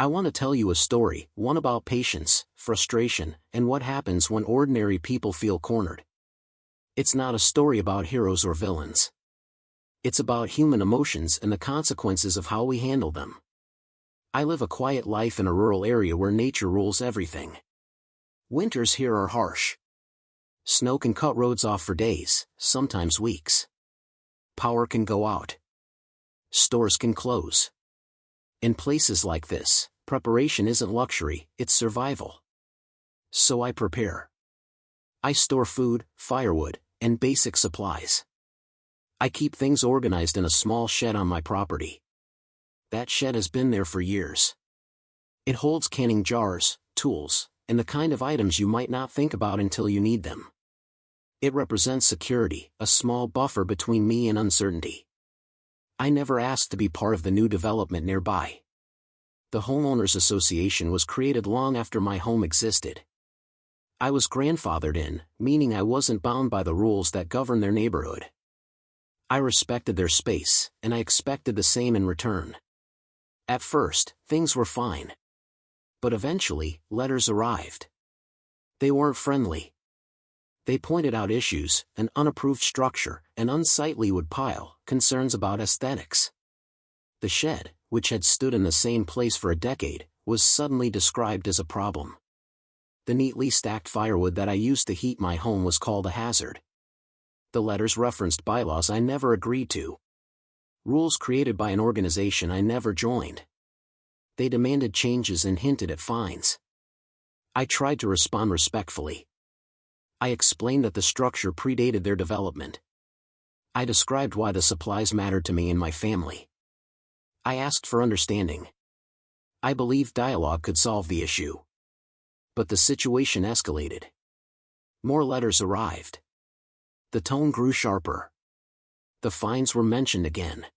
I want to tell you a story, one about patience, frustration, and what happens when ordinary people feel cornered. It's not a story about heroes or villains. It's about human emotions and the consequences of how we handle them. I live a quiet life in a rural area where nature rules everything. Winters here are harsh. Snow can cut roads off for days, sometimes weeks. Power can go out. Stores can close. In places like this, preparation isn't luxury, it's survival. So I prepare. I store food, firewood, and basic supplies. I keep things organized in a small shed on my property. That shed has been there for years. It holds canning jars, tools, and the kind of items you might not think about until you need them. It represents security, a small buffer between me and uncertainty. I never asked to be part of the new development nearby. The Homeowners Association was created long after my home existed. I was grandfathered in, meaning I wasn't bound by the rules that govern their neighborhood. I respected their space, and I expected the same in return. At first, things were fine. But eventually, letters arrived. They weren't friendly. They pointed out issues, an unapproved structure, an unsightly wood pile, concerns about aesthetics. The shed, which had stood in the same place for a decade, was suddenly described as a problem. The neatly stacked firewood that I used to heat my home was called a hazard. The letters referenced bylaws I never agreed to. Rules created by an organization I never joined. They demanded changes and hinted at fines. I tried to respond respectfully. I explained that the structure predated their development. I described why the supplies mattered to me and my family. I asked for understanding. I believed dialogue could solve the issue. But the situation escalated. More letters arrived. The tone grew sharper. The fines were mentioned again.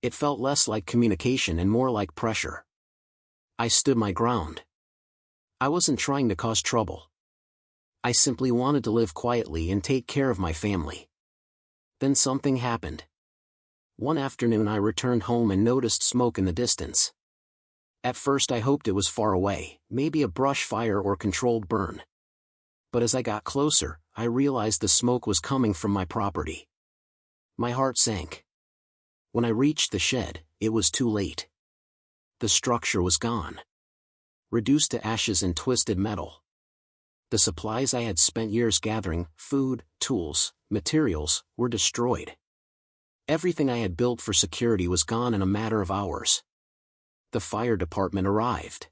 It felt less like communication and more like pressure. I stood my ground. I wasn't trying to cause trouble. I simply wanted to live quietly and take care of my family. Then something happened. One afternoon I returned home and noticed smoke in the distance. At first I hoped it was far away, maybe a brush fire or controlled burn. But as I got closer, I realized the smoke was coming from my property. My heart sank. When I reached the shed, it was too late. The structure was gone. Reduced to ashes and twisted metal. The supplies I had spent years gathering, food, tools, materials, were destroyed. Everything I had built for security was gone in a matter of hours. The fire department arrived.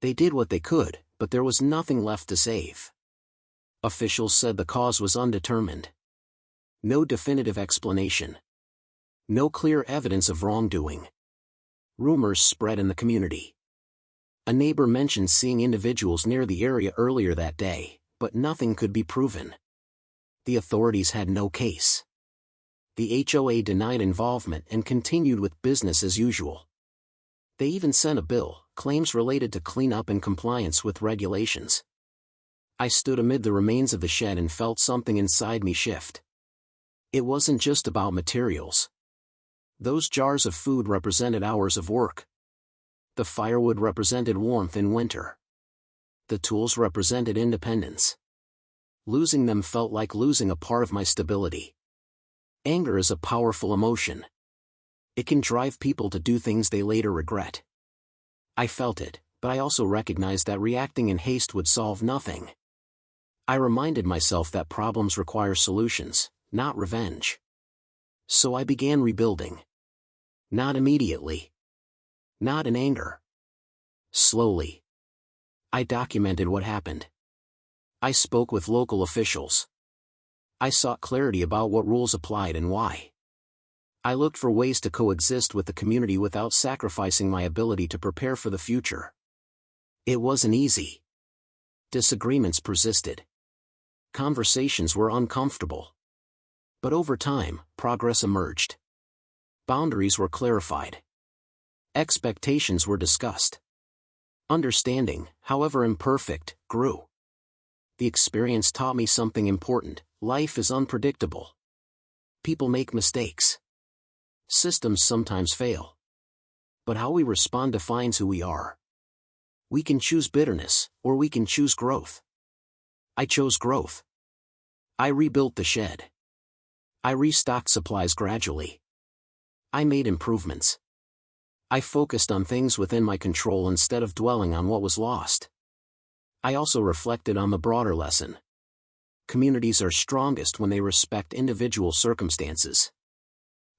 They did what they could, but there was nothing left to save. Officials said the cause was undetermined. No definitive explanation. No clear evidence of wrongdoing. Rumors spread in the community. A neighbor mentioned seeing individuals near the area earlier that day, but nothing could be proven. The authorities had no case. The HOA denied involvement and continued with business as usual. They even sent a bill, claims related to cleanup and compliance with regulations. I stood amid the remains of the shed and felt something inside me shift. It wasn't just about materials. Those jars of food represented hours of work. The firewood represented warmth in winter. The tools represented independence. Losing them felt like losing a part of my stability. Anger is a powerful emotion. It can drive people to do things they later regret. I felt it, but I also recognized that reacting in haste would solve nothing. I reminded myself that problems require solutions, not revenge. So I began rebuilding. Not immediately. Not in anger. Slowly. I documented what happened. I spoke with local officials. I sought clarity about what rules applied and why. I looked for ways to coexist with the community without sacrificing my ability to prepare for the future. It wasn't easy. Disagreements persisted. Conversations were uncomfortable. But over time, progress emerged. Boundaries were clarified. Expectations were discussed. Understanding, however imperfect, grew. The experience taught me something important: life is unpredictable. People make mistakes. Systems sometimes fail. But how we respond defines who we are. We can choose bitterness, or we can choose growth. I chose growth. I rebuilt the shed. I restocked supplies gradually. I made improvements. I focused on things within my control instead of dwelling on what was lost. I also reflected on the broader lesson. Communities are strongest when they respect individual circumstances.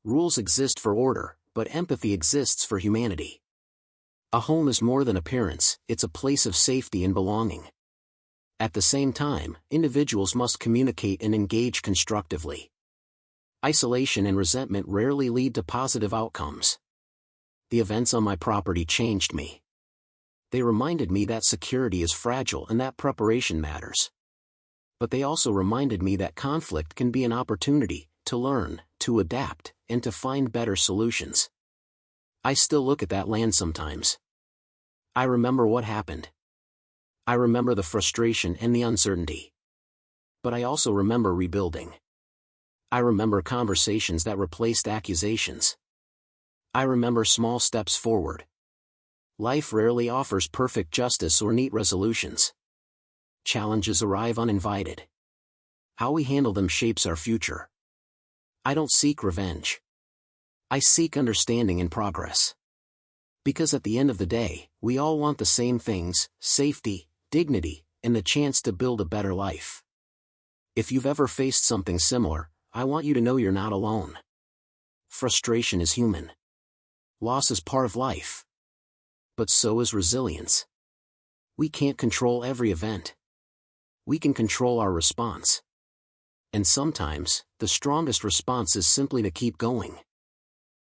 Rules exist for order, but empathy exists for humanity. A home is more than appearance, it's a place of safety and belonging. At the same time, individuals must communicate and engage constructively. Isolation and resentment rarely lead to positive outcomes. The events on my property changed me. They reminded me that security is fragile and that preparation matters. But they also reminded me that conflict can be an opportunity to learn, to adapt, and to find better solutions. I still look at that land sometimes. I remember what happened. I remember the frustration and the uncertainty. But I also remember rebuilding. I remember conversations that replaced accusations. I remember small steps forward. Life rarely offers perfect justice or neat resolutions. Challenges arrive uninvited. How we handle them shapes our future. I don't seek revenge. I seek understanding and progress. Because at the end of the day, we all want the same things: safety, dignity, and the chance to build a better life. If you've ever faced something similar, I want you to know you're not alone. Frustration is human. Loss is part of life. But so is resilience. We can't control every event. We can control our response. And sometimes, the strongest response is simply to keep going.